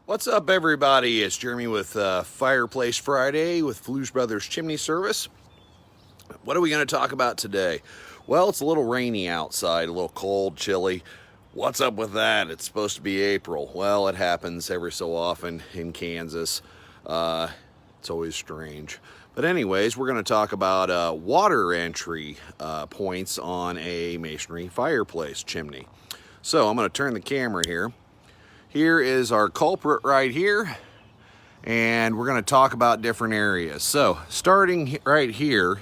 What's up, everybody? It's Jeremy with Fireplace Friday with Fluesbrothers Chimney Service. What are we going to talk about today? Well, it's a little rainy outside, a little cold, chilly. What's up with that? It's supposed to be April. Well, it happens every so often in Kansas. It's always strange. But anyways, we're going to talk about water entry points on a masonry fireplace chimney. So I'm going to turn the camera here. Here is our culprit right here, and we're going to talk about different areas. So starting right here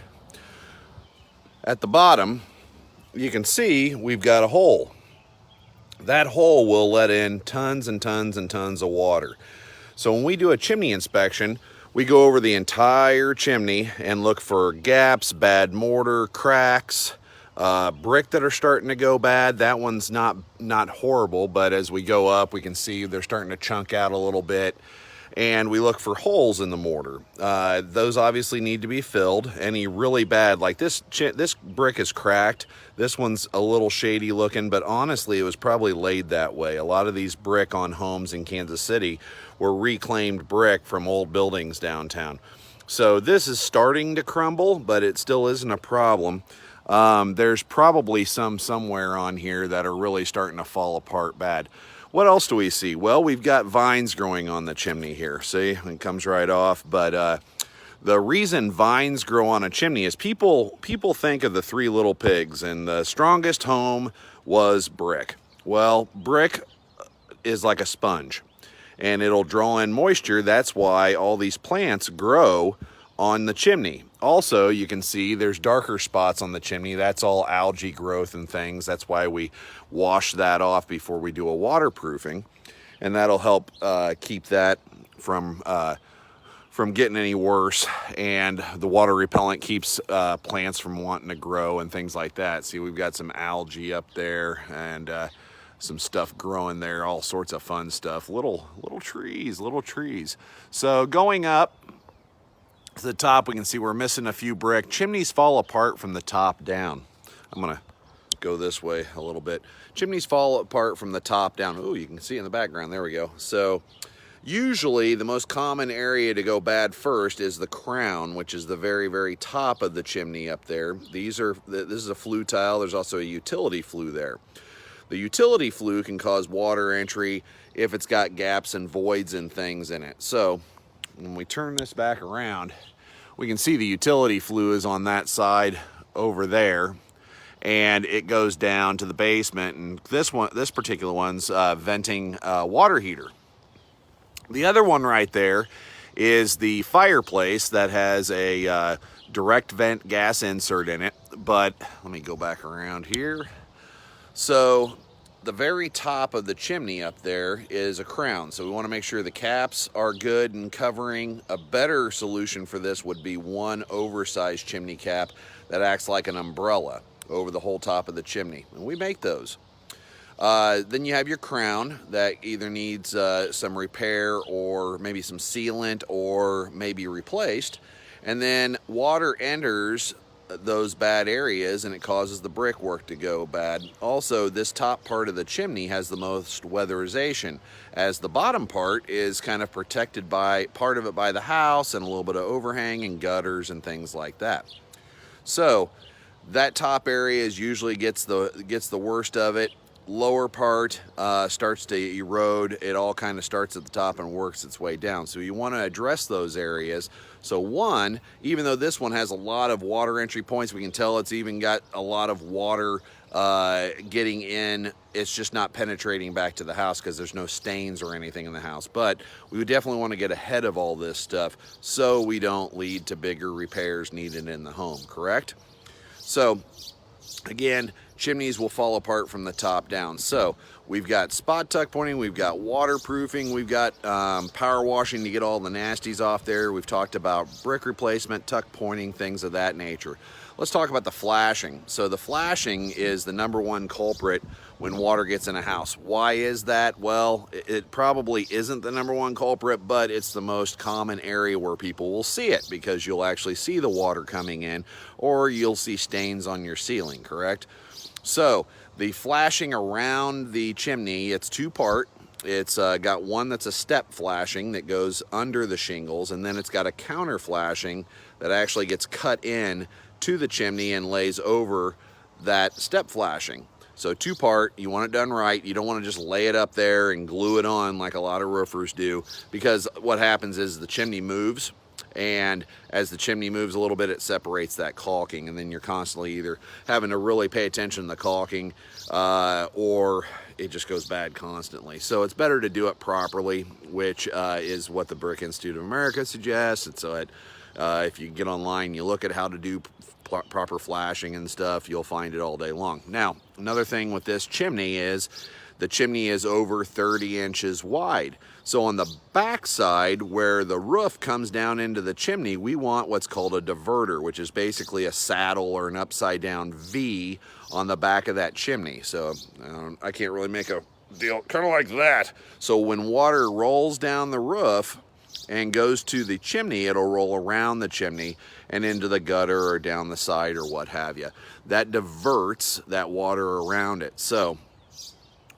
at the bottom, you can see we've got a hole. That hole will let in tons and tons and tons of water. So when we do a chimney inspection, we go over the entire chimney and look for gaps, bad mortar, cracks, brick that are starting to go bad. That one's not horrible, but as we go up, we can see they're starting to chunk out a little bit. And we look for holes in the mortar. Those obviously need to be filled. Any really bad, like this brick is cracked. This one's a little shady looking, but honestly, it was probably laid that way. A lot of these brick on homes in Kansas City were reclaimed brick from old buildings downtown. So this is starting to crumble, but it still isn't a problem. There's probably some somewhere on here that are really starting to fall apart bad. What else do we see? Well, we've got vines growing on the chimney here. See, it comes right off. But the reason vines grow on a chimney is people think of the three little pigs, and the strongest home was brick. Well, brick is like a sponge, and it'll draw in moisture. That's why all these plants grow on the chimney. Also, you can see there's darker spots on the chimney. That's all algae growth and things. That's why we wash that off before we do a waterproofing, and that'll help keep that from getting any worse. And the water repellent keeps plants from wanting to grow and things like that. See, we've got some algae up there and some stuff growing there, all sorts of fun stuff. Little trees. So going up to the top, we can see we're missing a few brick. Chimneys fall apart from the top down. I'm gonna go this way a little bit. Chimneys fall apart from the top down. Ooh, you can see in the background, there we go. So usually the most common area to go bad first is the crown, which is the very, very top of the chimney up there. This is a flue tile. There's also a utility flue there. The utility flue can cause water entry if it's got gaps and voids and things in it. So when we turn this back around, we can see the utility flue is on that side over there, and it goes down to the basement, and this particular one's venting water heater. The other one right there is the fireplace that has a direct vent gas insert in it. But let me go back around here. So the very top of the chimney up there is a crown, so we want to make sure the caps are good and covering. A better solution for this would be one oversized chimney cap that acts like an umbrella over the whole top of the chimney, and we make those. Then you have your crown that either needs some repair or maybe some sealant or maybe replaced, and then water enters those bad areas and it causes the brickwork to go bad. Also, this top part of the chimney has the most weatherization, as the bottom part is kind of protected by part of it by the house and a little bit of overhang and gutters and things like that. So that top area usually gets the worst of it. Lower part starts to erode. It all kind of starts at the top and works its way down. So you want to address those areas. So one, even though this one has a lot of water entry points, we can tell it's even got a lot of water getting in. It's just not penetrating back to the house because there's no stains or anything in the house. But we would definitely want to get ahead of all this stuff so we don't lead to bigger repairs needed in the home, correct? So again, chimneys will fall apart from the top down. So we've got spot tuck pointing, we've got waterproofing, we've got power washing to get all the nasties off there. We've talked about brick replacement, tuck pointing, things of that nature. Let's talk about the flashing. So the flashing is the #1 culprit when water gets in a house. Why is that? Well, it probably isn't the #1 culprit, but it's the most common area where people will see it, because you'll actually see the water coming in, or you'll see stains on your ceiling, correct? So the flashing around the chimney, it's two-part. It's got one that's a step flashing that goes under the shingles, and then it's got a counter flashing that actually gets cut in to the chimney and lays over that step flashing. So two-part, you want it done right. You don't want to just lay it up there and glue it on like a lot of roofers do, because what happens is the chimney moves, and as the chimney moves a little bit, it separates that caulking, and then you're constantly either having to really pay attention to the caulking or it just goes bad constantly. So it's better to do it properly, which is what the Brick Institute of America suggests. And so if you get online, you look at how to do proper flashing and stuff, you'll find it all day long. Now, another thing with this chimney is the chimney is over 30 inches wide. So on the back side where the roof comes down into the chimney, we want what's called a diverter, which is basically a saddle or an upside down V on the back of that chimney. So I can't really make a deal, kind of like that. So when water rolls down the roof and goes to the chimney, it'll roll around the chimney and into the gutter or down the side or what have you. That diverts that water around it. So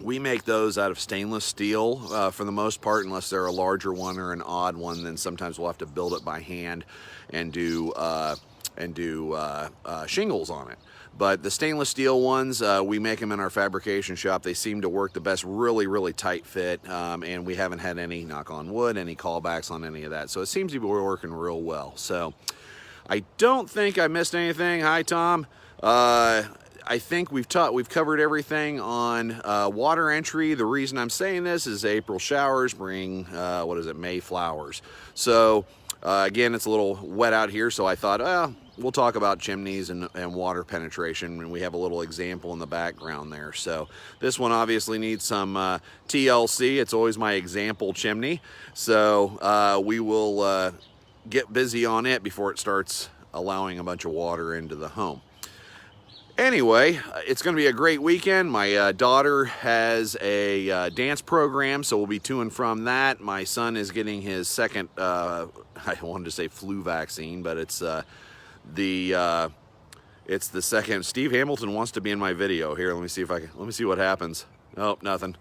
we make those out of stainless steel for the most part, unless they're a larger one or an odd one. Then sometimes we'll have to build it by hand and do shingles on it. But the stainless steel ones, we make them in our fabrication shop. They seem to work the best, really, really tight fit, and we haven't had any, knock on wood, any callbacks on any of that. So it seems to be working real well. So I don't think I missed anything. Hi, Tom. I think we've covered everything on water entry. The reason I'm saying this is April showers bring, May flowers. So again, it's a little wet out here, so I thought, we'll talk about chimneys and water penetration, and we have a little example in the background there. So this one obviously needs some TLC. It's always my example chimney. So we will get busy on it before it starts allowing a bunch of water into the home. Anyway, it's going to be a great weekend. My daughter has a dance program, so we'll be to and from that. My son is getting his second, I wanted to say flu vaccine, but it's the second. Steve Hamilton wants to be in my video. Here, let me see what happens. Oh, nothing.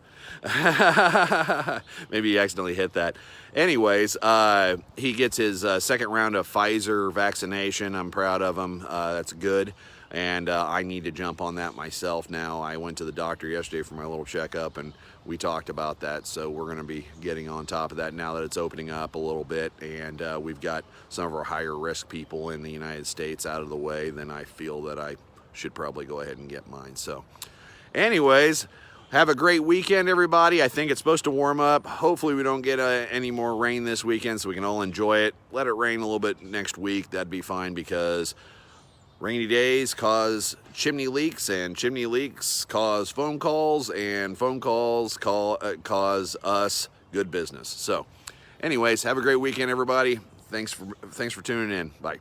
Maybe he accidentally hit that. Anyways, he gets his second round of Pfizer vaccination. I'm proud of him. That's good. And I need to jump on that myself now. I went to the doctor yesterday for my little checkup, and we talked about that. So we're going to be getting on top of that now that it's opening up a little bit, and we've got some of our higher risk people in the United States out of the way. Then I feel that I should probably go ahead and get mine. So anyways, have a great weekend, everybody. I think it's supposed to warm up. Hopefully we don't get any more rain this weekend so we can all enjoy it. Let it rain a little bit next week. That'd be fine, because rainy days cause chimney leaks, and chimney leaks cause phone calls, and phone calls cause us good business. So anyways, have a great weekend, everybody. Thanks for tuning in. Bye.